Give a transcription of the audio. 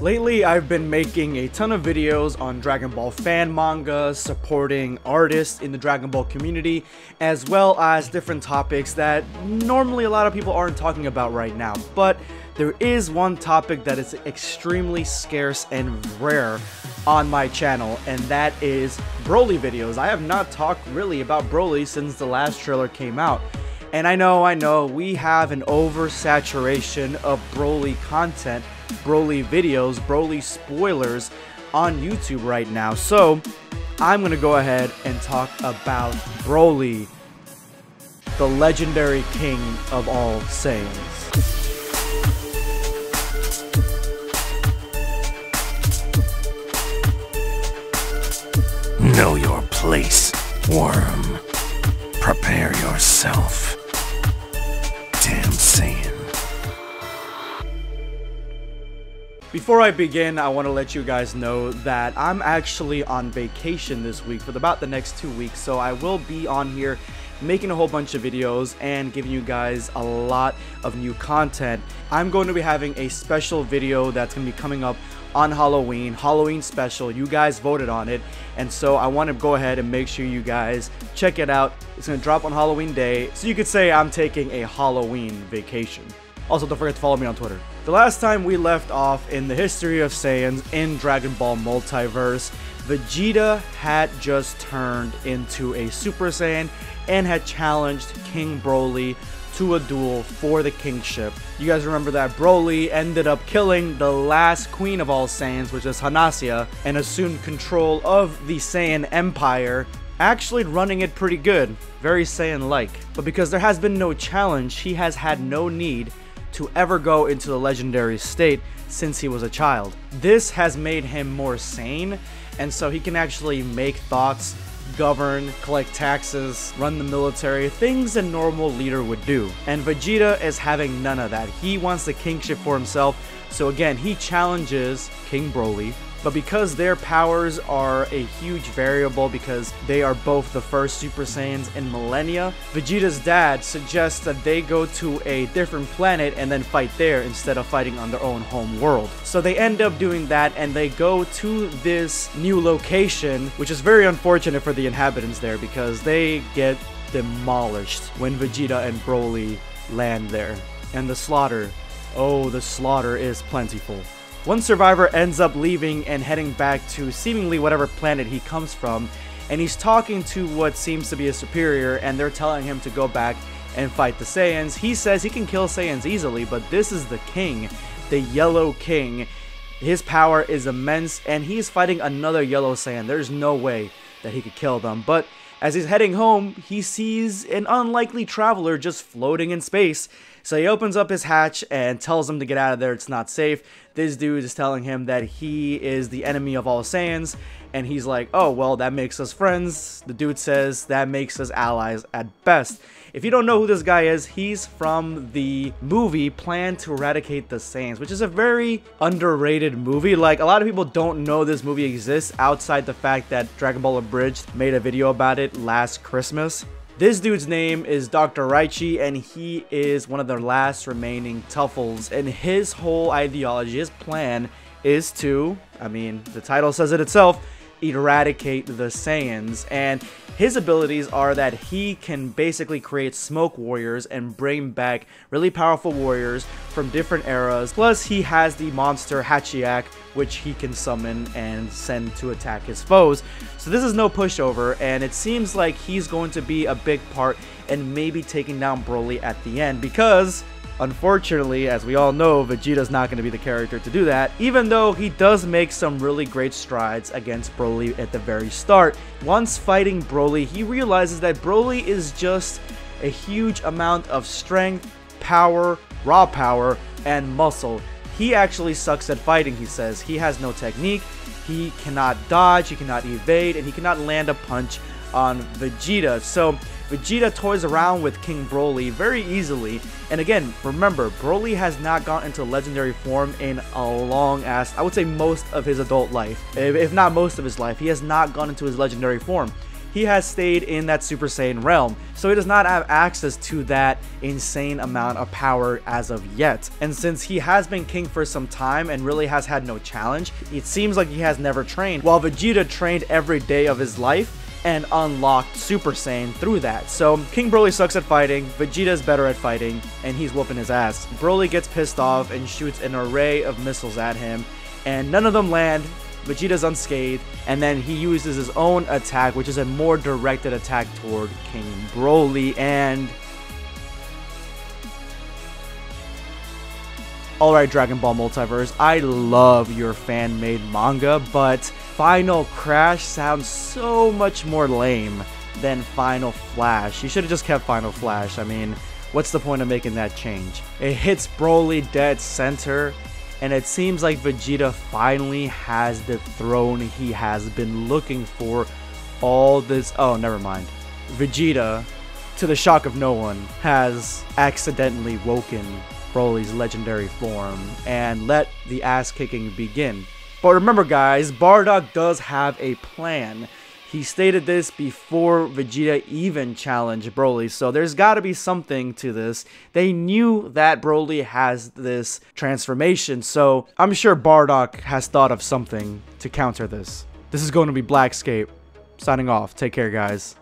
Lately, I've been making a ton of videos on Dragon Ball fan manga, supporting artists in the Dragon Ball community, as well as different topics that normally a lot of people aren't talking about right now. But there is one topic that is extremely scarce and rare on my channel, and that is Broly videos. I have not talked really about Broly since the last trailer came out. And I know, we have an oversaturation of Broly content, Broly videos, Broly spoilers on YouTube right now. So, I'm gonna go ahead and talk about Broly, the legendary king of all Saiyans. Know your place, worm. Prepare yourself. Damn Saiyan. Before I begin, I want to let you guys know that I'm actually on vacation this week for about the next 2 weeks, so I will be on here making a whole bunch of videos and giving you guys a lot of new content. I'm going to be having a special video that's going to be coming up on Halloween special. You guys voted on it, and so I want to go ahead and make sure you guys check it out. It's going to drop on Halloween day, so you could say I'm taking a Halloween vacation. Also, don't forget to follow me on Twitter. The last time we left off in the history of Saiyans in Dragon Ball Multiverse, Vegeta had just turned into a Super Saiyan and had challenged King Broly to a duel for the kingship. You guys remember that Broly ended up killing the last queen of all Saiyans, which is Hanasia, and assumed control of the Saiyan Empire, actually running it pretty good, very Saiyan-like. But because there has been no challenge, he has had no need to ever go into the legendary state since he was a child. This has made him more sane, and so he can actually make thoughts, govern, collect taxes, run the military, things a normal leader would do. And Vegeta is having none of that. He wants the kingship for himself, so again, he challenges King Broly. But because their powers are a huge variable, because they are both the first Super Saiyans in millennia, Vegeta's dad suggests that they go to a different planet and then fight there instead of fighting on their own home world. So they end up doing that, and they go to this new location, which is very unfortunate for the inhabitants there because they get demolished when Vegeta and Broly land there. And the slaughter, oh, the slaughter is plentiful. One survivor ends up leaving and heading back to seemingly whatever planet he comes from, and he's talking to what seems to be a superior, and they're telling him to go back and fight the Saiyans. He says he can kill Saiyans easily, but this is the king, the Yellow King. His power is immense, and he's fighting another Yellow Saiyan. There's no way that he could kill them. But as he's heading home, he sees an unlikely traveler just floating in space. So he opens up his hatch and tells him to get out of there, it's not safe. This dude is telling him that he is the enemy of all Saiyans, and he's like, oh, well, that makes us friends. The dude says that makes us allies at best. If you don't know who this guy is, he's from the movie Plan to Eradicate the Saiyans, which is a very underrated movie. Like, a lot of people don't know this movie exists outside the fact that Dragon Ball Abridged made a video about it last Christmas. This dude's name is Dr. Reiji, and he is one of the last remaining Tuffles, and his whole ideology, his plan, is to, I mean, the title says it itself, eradicate the Saiyans. And his abilities are that he can basically create smoke warriors and bring back really powerful warriors from different eras. Plus, he has the monster Hachiyak, which he can summon and send to attack his foes. So this is no pushover, and it seems like he's going to be a big part in maybe taking down Broly at the end, because unfortunately, as we all know, Vegeta's not going to be the character to do that, even though he does make some really great strides against Broly at the very start. Once fighting Broly, he realizes that Broly is just a huge amount of strength, power, raw power, and muscle. He actually sucks at fighting, he says. He has no technique, he cannot dodge, he cannot evade, and he cannot land a punch on Vegeta. So Vegeta toys around with King Broly very easily, and again, remember, Broly has not gone into legendary form in a long ass, I would say most of his adult life, if not most of his life. He has not gone into his legendary form. he has stayed in that Super Saiyan realm, so he does not have access to that insane amount of power as of yet. And since he has been king for some time and really has had no challenge, it seems like he has never trained, while Vegeta trained every day of his life and unlocked Super Saiyan through that. So King Broly sucks at fighting, Vegeta's better at fighting, and he's whooping his ass. Broly gets pissed off and shoots an array of missiles at him, and none of them land. Vegeta's unscathed, and then he uses his own attack, which is a more directed attack toward King Broly. And alright, Dragon Ball Multiverse, I love your fan-made manga, but Final Crash sounds so much more lame than Final Flash. You should have just kept Final Flash. I mean, what's the point of making that change? It hits Broly dead center, and it seems like Vegeta finally has the throne he has been looking for all this. Oh, never mind. Vegeta, to the shock of no one, has accidentally woken Broly's legendary form and let the ass kicking begin. But remember guys, Bardock does have a plan. He stated this before Vegeta even challenged Broly, so there's got to be something to this. They knew that Broly has this transformation, so I'm sure Bardock has thought of something to counter this. This is going to be BlackScape. Signing off. Take care, guys.